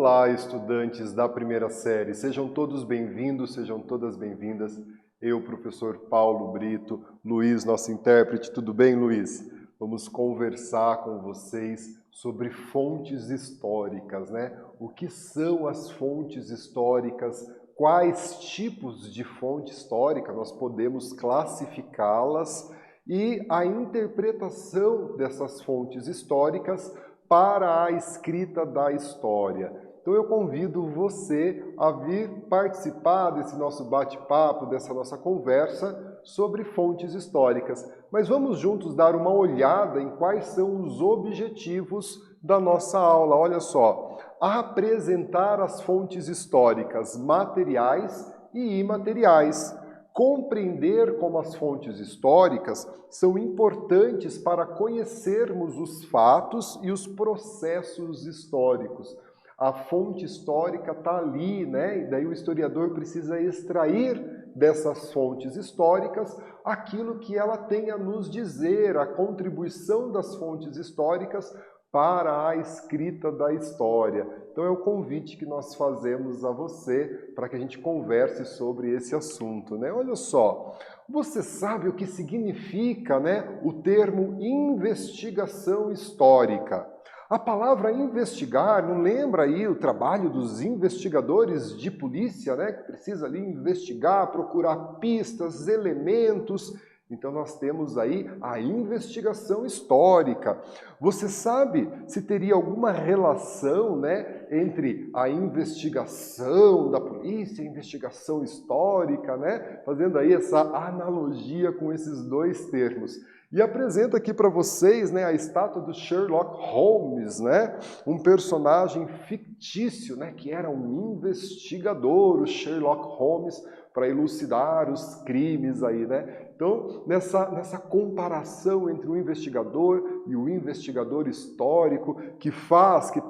Olá, estudantes da primeira série. Sejam todos bem-vindos, sejam todas bem-vindas. Eu, professor Paulo Brito, Luiz, nosso intérprete. Tudo bem, Luiz? Vamos conversar com vocês sobre fontes históricas, né? O que são as fontes históricas? Quais tipos de fonte histórica nós podemos classificá-las? E a interpretação dessas fontes históricas para a escrita da história. Então eu convido você a vir participar desse nosso bate-papo, dessa nossa conversa sobre fontes históricas. Mas vamos juntos dar uma olhada em quais são os objetivos da nossa aula. Olha só, apresentar as fontes históricas materiais e imateriais. Compreender como as fontes históricas são importantes para conhecermos os fatos e os processos históricos. A fonte histórica está ali, né? E daí o historiador precisa extrair dessas fontes históricas aquilo que ela tem a nos dizer, a contribuição das fontes históricas para a escrita da história. Então é o convite que nós fazemos a você para que a gente converse sobre esse assunto, né? Olha só, você sabe o que significa, né, o termo investigação histórica? A palavra investigar, não lembra aí o trabalho dos investigadores de polícia, né, que precisa ali investigar, procurar pistas, elementos. Então nós temos aí a investigação histórica. Você sabe se teria alguma relação, né, entre a investigação da polícia e a investigação histórica, né, fazendo aí essa analogia com esses dois termos. E apresento aqui para vocês, né, a estátua do Sherlock Holmes, né, um personagem fictício, né, que era um investigador, o Sherlock Holmes, para elucidar os crimes aí, né? Então, nessa comparação entre o investigador e o investigador histórico, que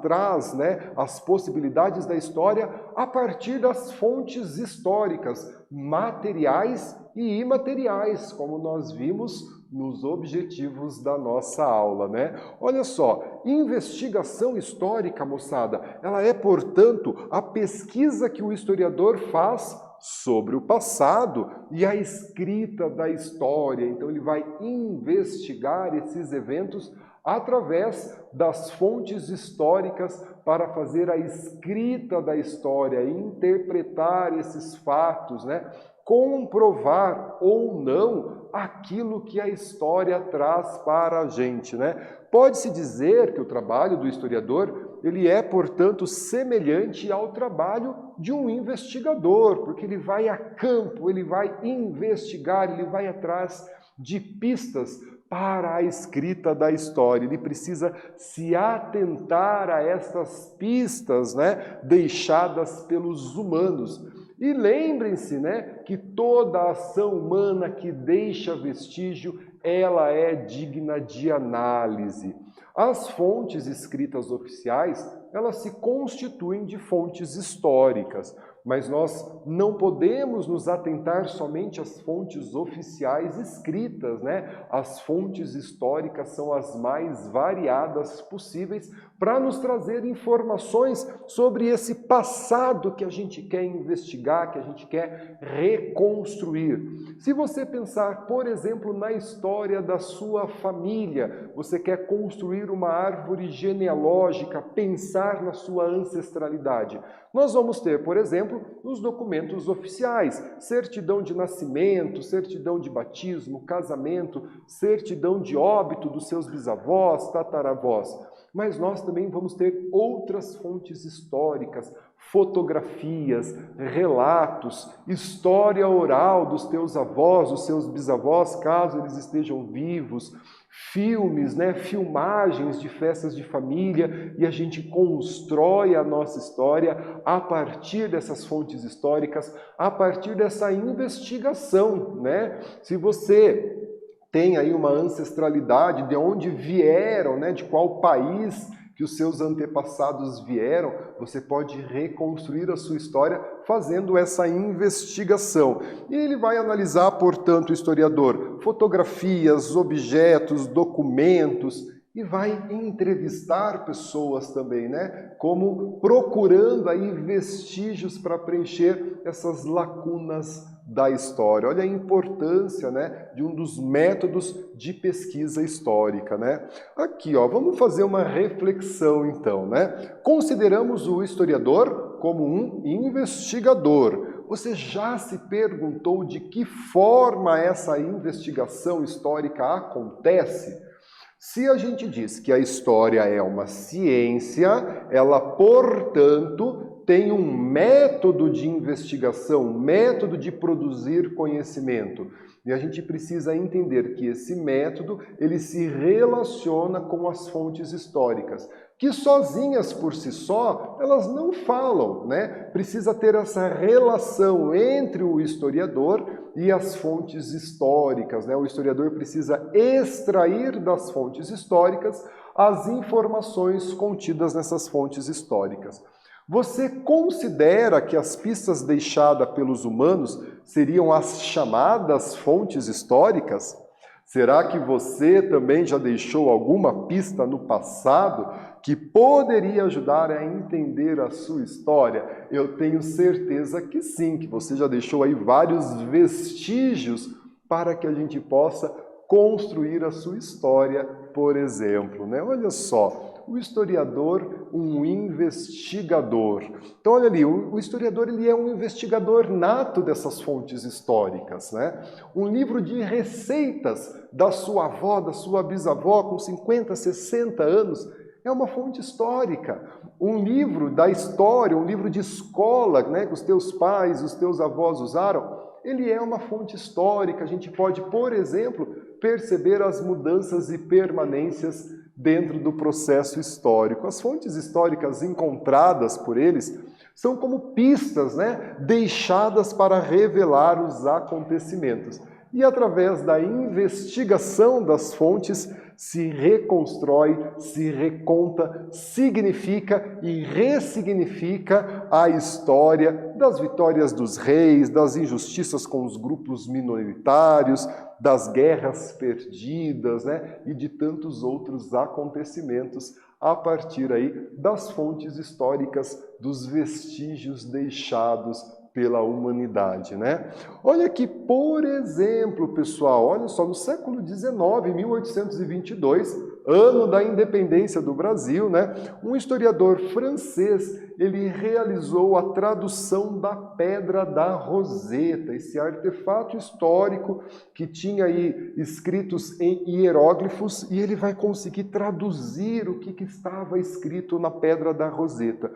traz, né, as possibilidades da história a partir das fontes históricas, materiais e imateriais, como nós vimos nos objetivos da nossa aula, né? Olha só, investigação histórica, moçada, ela é, portanto, a pesquisa que o historiador faz sobre o passado e a escrita da história. Então ele vai investigar esses eventos através das fontes históricas para fazer a escrita da história, interpretar esses fatos, né? Comprovar ou não aquilo que a história traz para a gente, né? Pode-se dizer que o trabalho do historiador ele é, portanto, semelhante ao trabalho de um investigador, porque ele vai a campo, ele vai investigar, ele vai atrás de pistas para a escrita da história. Ele precisa se atentar a estas pistas, né, deixadas pelos humanos. E lembrem-se, né, que toda ação humana que deixa vestígio, ela é digna de análise. As fontes escritas oficiais, elas se constituem de fontes históricas, mas nós não podemos nos atentar somente às fontes oficiais escritas, né? As fontes históricas são as mais variadas possíveis para nos trazer informações sobre esse passado que a gente quer investigar, que a gente quer reconstruir. Se você pensar, por exemplo, na história da sua família, você quer construir uma árvore genealógica, pensar na sua ancestralidade. Nós vamos ter, por exemplo, os documentos oficiais, certidão de nascimento, certidão de batismo, casamento, certidão de óbito dos seus bisavós, tataravós. Mas nós também vamos ter outras fontes históricas, fotografias, relatos, história oral dos teus avós, dos seus bisavós, caso eles estejam vivos, filmes, né, filmagens de festas de família, e a gente constrói a nossa história a partir dessas fontes históricas, a partir dessa investigação, né? Se você tem aí uma ancestralidade, de onde vieram, né, de qual país que os seus antepassados vieram, você pode reconstruir a sua história fazendo essa investigação. E ele vai analisar, portanto, o historiador, fotografias, objetos, documentos, e vai entrevistar pessoas também, né? Como procurando aí vestígios para preencher essas lacunas da história. Olha a importância, né, de um dos métodos de pesquisa histórica, né? Aqui, ó, vamos fazer uma reflexão então, né? Consideramos o historiador como um investigador. Você já se perguntou de que forma essa investigação histórica acontece? Se a gente diz que a história é uma ciência, ela, portanto, tem um método de investigação, um método de produzir conhecimento. E a gente precisa entender que esse método, ele se relaciona com as fontes históricas, que sozinhas por si só, elas não falam, né? Precisa ter essa relação entre o historiador e as fontes históricas, né? O historiador precisa extrair das fontes históricas as informações contidas nessas fontes históricas. Você considera que as pistas deixadas pelos humanos seriam as chamadas fontes históricas? Será que você também já deixou alguma pista no passado que poderia ajudar a entender a sua história? Eu tenho certeza que sim, que você já deixou aí vários vestígios para que a gente possa construir a sua história, por exemplo, né? Olha só, o historiador, um investigador. Então, olha ali, o historiador ele é um investigador nato dessas fontes históricas, né? Um livro de receitas da sua avó, da sua bisavó, com 50, 60 anos, é uma fonte histórica. Um livro da história, um livro de escola, né, que os teus pais, os teus avós usaram, ele é uma fonte histórica. A gente pode, por exemplo, perceber as mudanças e permanências dentro do processo histórico. As fontes históricas encontradas por eles são como pistas, né, deixadas para revelar os acontecimentos. E através da investigação das fontes se reconstrói, se reconta, significa e ressignifica a história das vitórias dos reis, das injustiças com os grupos minoritários, das guerras perdidas, né, e de tantos outros acontecimentos a partir aí das fontes históricas, dos vestígios deixados pela humanidade, né? Olha aqui, por exemplo, pessoal, olha só, no século XIX, 1822, ano da independência do Brasil, né? Um historiador francês, ele realizou a tradução da Pedra da Roseta, esse artefato histórico que tinha aí escritos em hieróglifos, e ele vai conseguir traduzir o que estava escrito na Pedra da Roseta.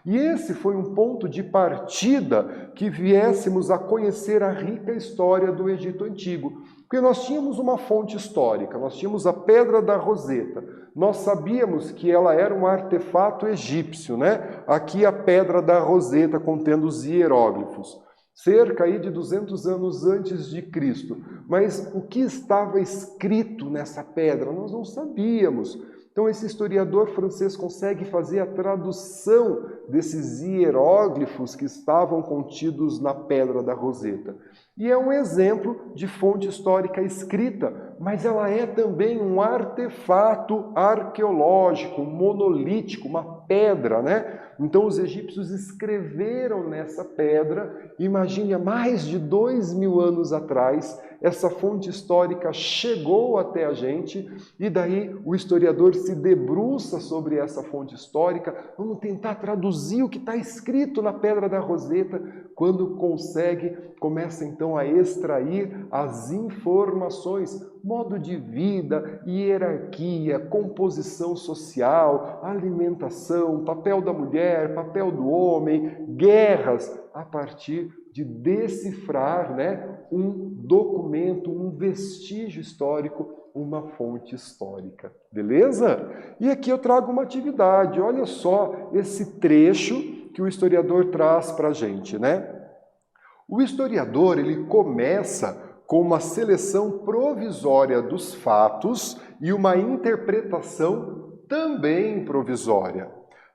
E esse foi um ponto de partida que viéssemos a conhecer a rica história do Egito Antigo. Porque nós tínhamos uma fonte histórica, nós tínhamos a Pedra da Roseta. Nós sabíamos que ela era um artefato egípcio, né? Aqui a Pedra da Roseta contendo os hieróglifos. Cerca aí de 200 anos antes de Cristo. Mas o que estava escrito nessa pedra? Nós não sabíamos. Então esse historiador francês consegue fazer a tradução desses hieróglifos que estavam contidos na Pedra da Roseta. E é um exemplo de fonte histórica escrita, mas ela é também um artefato arqueológico, monolítico, uma pedra, né? Então os egípcios escreveram nessa pedra, imagine há mais de 2000 anos atrás, essa fonte histórica chegou até a gente e daí o historiador se debruça sobre essa fonte histórica, vamos tentar traduzir o que está escrito na Pedra da Roseta. Quando consegue, começa então a extrair as informações, modo de vida, hierarquia, composição social, alimentação, papel da mulher, papel do homem, guerras, a partir de decifrar, né, um documento, um vestígio histórico, uma fonte histórica. Beleza? E aqui eu trago uma atividade. Olha só esse trecho que o historiador traz para a gente, né? O historiador, ele começa com uma seleção provisória dos fatos e uma interpretação também provisória.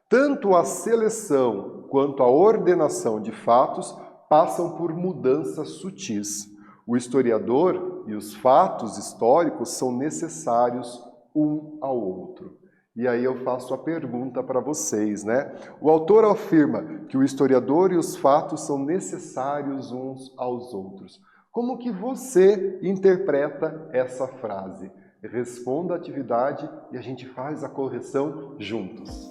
Tanto a seleção quanto a ordenação de fatos passam por mudanças sutis. O historiador e os fatos históricos são necessários um ao outro. E aí eu faço a pergunta para vocês, né? O autor afirma que o historiador e os fatos são necessários uns aos outros. Como que você interpreta essa frase? Responda a atividade e a gente faz a correção juntos.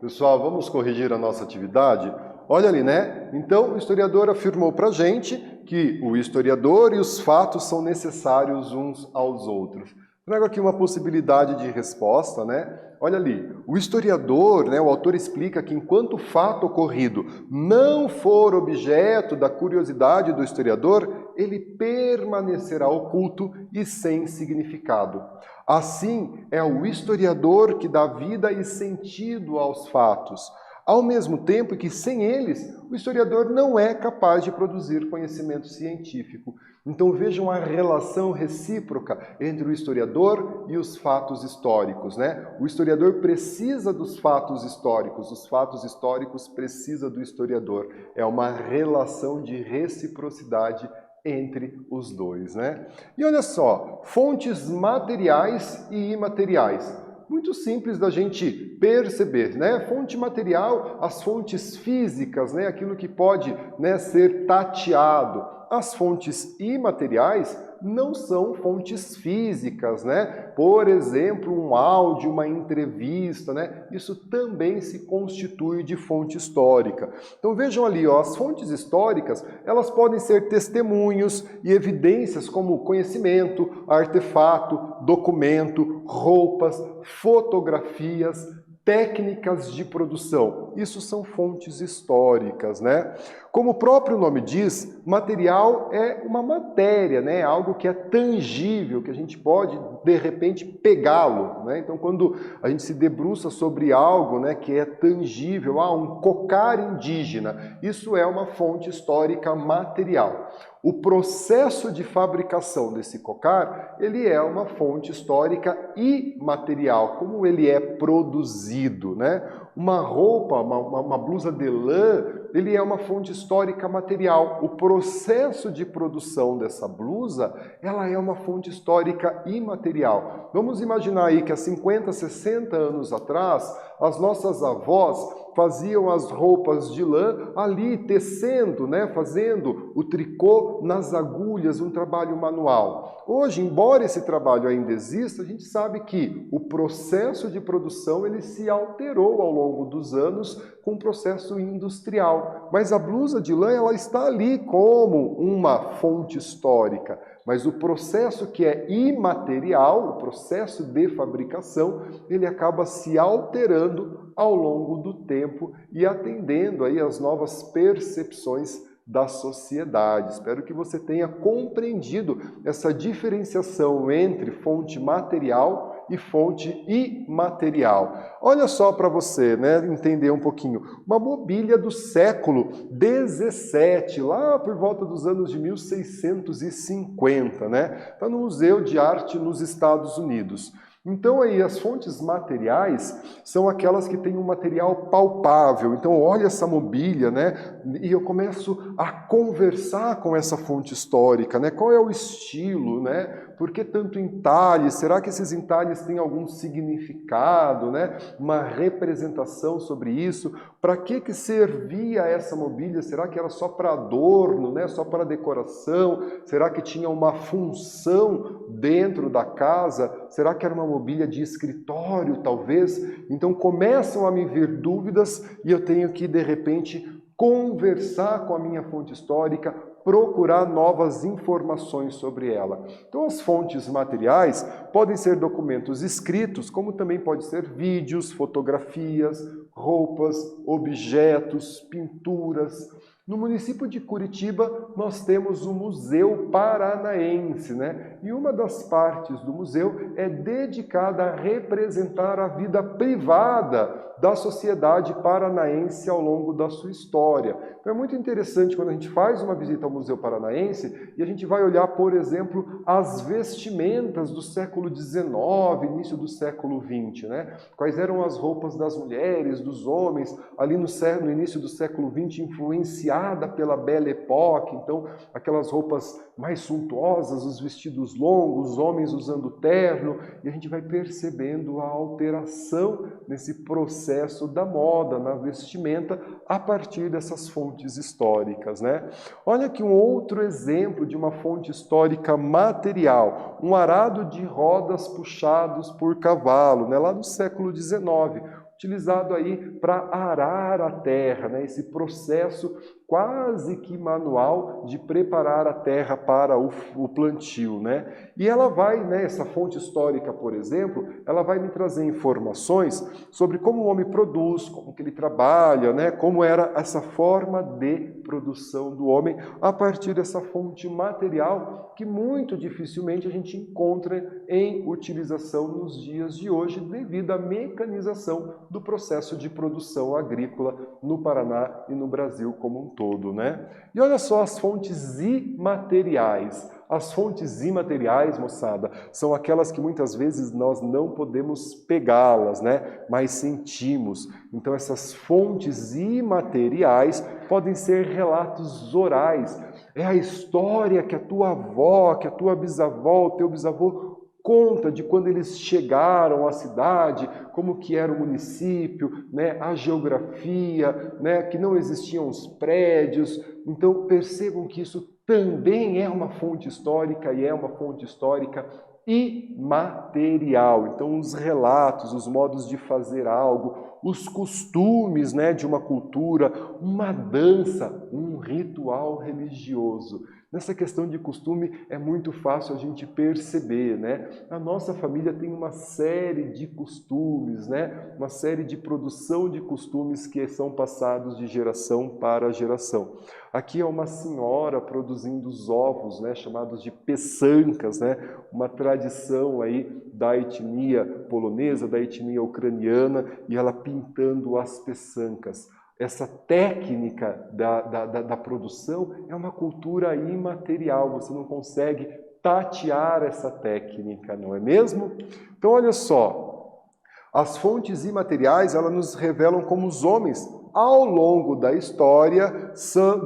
Pessoal, vamos corrigir a nossa atividade? Olha ali, né? Então, o historiador afirmou para a gente que o historiador e os fatos são necessários uns aos outros. Trago aqui uma possibilidade de resposta, né? Olha ali, o historiador, né, o autor explica que enquanto o fato ocorrido não for objeto da curiosidade do historiador, ele permanecerá oculto e sem significado. Assim, é o historiador que dá vida e sentido aos fatos, ao mesmo tempo que, sem eles, o historiador não é capaz de produzir conhecimento científico. Então vejam a relação recíproca entre o historiador e os fatos históricos, né? O historiador precisa dos fatos históricos, os fatos históricos precisam do historiador. É uma relação de reciprocidade entre os dois, né? E olha só, fontes materiais e imateriais. Muito simples da gente perceber, né? Fonte material, as fontes físicas, né? Aquilo que pode, né, ser tateado. As fontes imateriais não são fontes físicas, né? Por exemplo, um áudio, uma entrevista, né? Isso também se constitui de fonte histórica. Então vejam ali, ó, as fontes históricas, elas podem ser testemunhos e evidências como conhecimento, artefato, documento, roupas, fotografias, técnicas de produção. Isso são fontes históricas, né? Como o próprio nome diz, material é uma matéria, né? Algo que é tangível, que a gente pode, de repente, pegá-lo, né? Então, quando a gente se debruça sobre algo, né, que é tangível, um cocar indígena, isso é uma fonte histórica material. O processo de fabricação desse cocar, ele é uma fonte histórica imaterial, como ele é produzido, né? Uma roupa, uma blusa de lã, ele é uma fonte histórica material. O processo de produção dessa blusa, ela é uma fonte histórica imaterial. Vamos imaginar aí que há 50, 60 anos atrás, as nossas avós faziam as roupas de lã ali, tecendo, né, fazendo o tricô nas agulhas, um trabalho manual. Hoje, embora esse trabalho ainda exista, a gente sabe que o processo de produção ele se alterou ao longo dos anos com o processo industrial. Mas a blusa de lã ela está ali como uma fonte histórica. mas o processo que é imaterial, o processo de fabricação, ele acaba se alterando ao longo do tempo e atendendo aí às novas percepções da sociedade. Espero que você tenha compreendido essa diferenciação entre fonte material e fonte imaterial. Olha só para você, né, entender um pouquinho. Uma mobília do século XVII, lá por volta dos anos de 1650, né? Está no Museu de Arte nos Estados Unidos. Então aí as fontes materiais são aquelas que têm um material palpável. Então olha essa mobília, né? E eu começo a conversar com essa fonte histórica, né? Qual é o estilo, né? Por que tanto entalhe? Será que esses entalhes têm algum significado, né? Uma representação sobre isso? Para que servia essa mobília? Será que era só para adorno, né? Só para decoração? Será que tinha uma função dentro da casa? Será que era uma mobília de escritório, talvez? Então começam a me vir dúvidas e eu tenho que, de repente, conversar com a minha fonte histórica, procurar novas informações sobre ela. Então as fontes materiais podem ser documentos escritos, como também pode ser vídeos, fotografias, roupas, objetos, pinturas. No município de Curitiba, nós temos o Museu Paranaense, né? E uma das partes do museu é dedicada a representar a vida privada da sociedade paranaense ao longo da sua história. Então é muito interessante quando a gente faz uma visita ao Museu Paranaense e a gente vai olhar, por exemplo, as vestimentas do século XIX, início do século XX, né? Quais eram as roupas das mulheres, dos homens, ali no início do século XX, influenciada pela Belle Époque, então aquelas roupas mais suntuosas, os vestidos longos, os homens usando terno, e a gente vai percebendo a alteração nesse processo da moda, na vestimenta, a partir dessas fontes históricas, né? Olha aqui um outro exemplo de uma fonte histórica material, um arado de rodas puxados por cavalo, né? Lá do século XIX, utilizado aí para arar a terra, né? Esse processo quase que manual de preparar a terra para o plantio, né? E ela vai, né, essa fonte histórica, por exemplo, ela vai me trazer informações sobre como o homem produz, como que ele trabalha, né? Como era essa forma de produção do homem a partir dessa fonte material que muito dificilmente a gente encontra em utilização nos dias de hoje devido à mecanização do processo de produção agrícola no Paraná e no Brasil como um todo, né? E olha só as fontes imateriais. As fontes imateriais, moçada, são aquelas que muitas vezes nós não podemos pegá-las, né? Mas sentimos. Então essas fontes imateriais podem ser relatos orais. É a história que a tua avó, que a tua bisavó, o teu bisavô conta de quando eles chegaram à cidade, como que era o município, né, a geografia, né, que não existiam os prédios. Então percebam que isso também é uma fonte histórica e é uma fonte histórica imaterial. Então os relatos, os modos de fazer algo, os costumes, né, de uma cultura, uma dança, um ritual religioso. Nessa questão de costume é muito fácil a gente perceber, né? A nossa família tem uma série de costumes, né? Uma série de produção de costumes que são passados de geração para geração. Aqui é uma senhora produzindo os ovos, né? Chamados de peçancas, né? Uma tradição aí da etnia polonesa, da etnia ucraniana, e ela pintando as peçancas. Essa técnica da produção é uma cultura imaterial, você não consegue tatear essa técnica, não é mesmo? Então olha só, as fontes imateriais elas nos revelam como os homens, ao longo da história,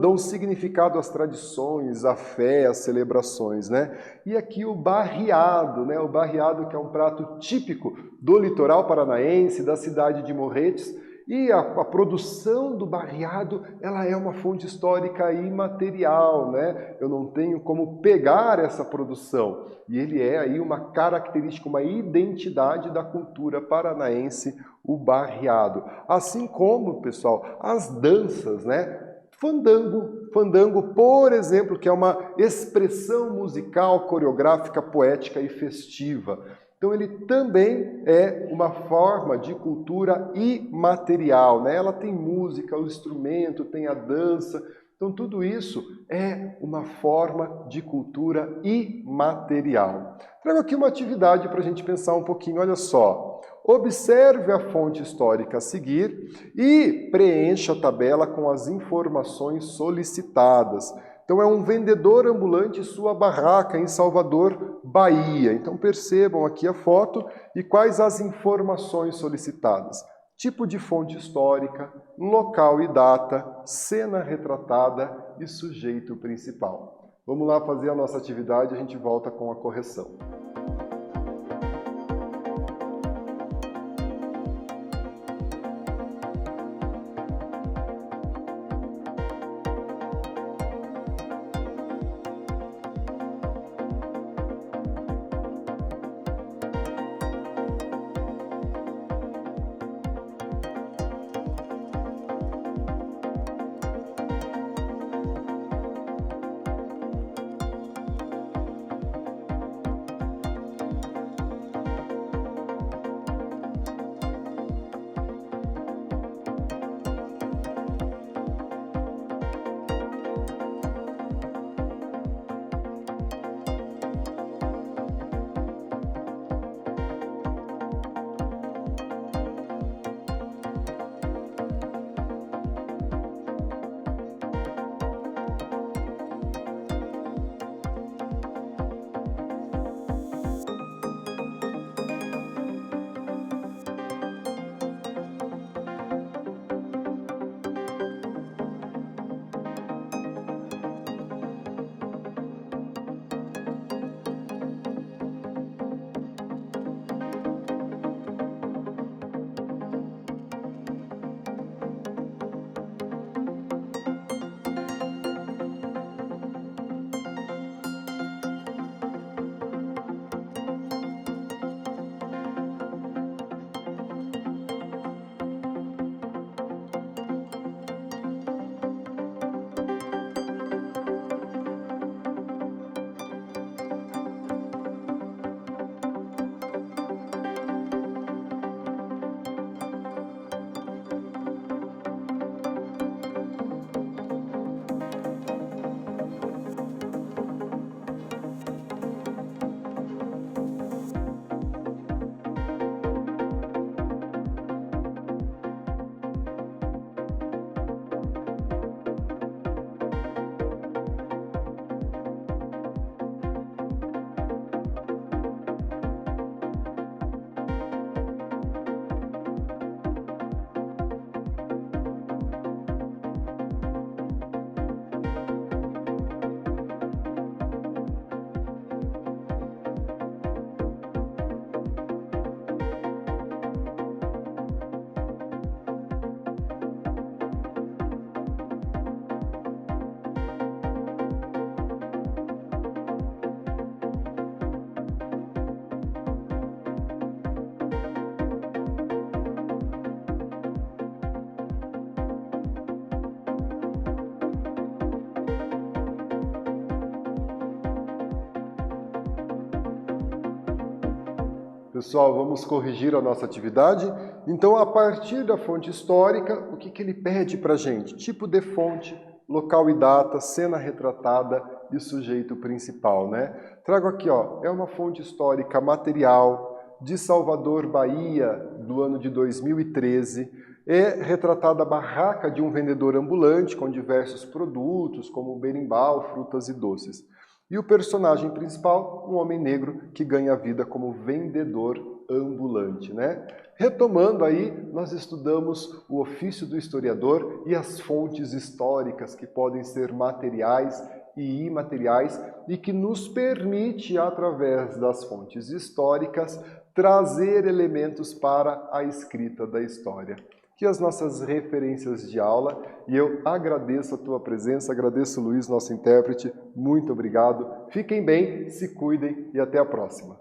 dão significado às tradições, à fé, às celebrações, né? E aqui o barreado, né? O barreado que é um prato típico do litoral paranaense, da cidade de Morretes. E a produção do barreado, ela é uma fonte histórica imaterial, né? Eu não tenho como pegar essa produção. E ele é aí uma característica, uma identidade da cultura paranaense, o barreado. Assim como, pessoal, as danças, né? Fandango fandango, por exemplo, que é uma expressão musical, coreográfica, poética e festiva. Então ele também é uma forma de cultura imaterial, né? Ela tem música, o instrumento, tem a dança. Então tudo isso é uma forma de cultura imaterial. Trago aqui uma atividade para a gente pensar um pouquinho, olha só. Observe a fonte histórica a seguir e preencha a tabela com as informações solicitadas. Então é um vendedor ambulante e sua barraca em Salvador, Bahia. Então percebam aqui a foto e quais as informações solicitadas. Tipo de fonte histórica, local e data, cena retratada e sujeito principal. Vamos lá fazer a nossa atividade e a gente volta com a correção. Pessoal, vamos corrigir a nossa atividade. Então, a partir da fonte histórica, o que ele pede para a gente? Tipo de fonte, local e data, cena retratada e sujeito principal, né? Trago aqui, ó, é uma fonte histórica material de Salvador, Bahia, do ano de 2013. É retratada a barraca de um vendedor ambulante com diversos produtos, como berimbau, frutas e doces. E o personagem principal, um homem negro que ganha vida como vendedor ambulante, né? Retomando aí, nós estudamos o ofício do historiador e as fontes históricas que podem ser materiais e imateriais e que nos permite, através das fontes históricas, trazer elementos para a escrita da história. Aqui as nossas referências de aula e eu agradeço a tua presença, agradeço o Luiz, nosso intérprete, muito obrigado. Fiquem bem, se cuidem e até a próxima.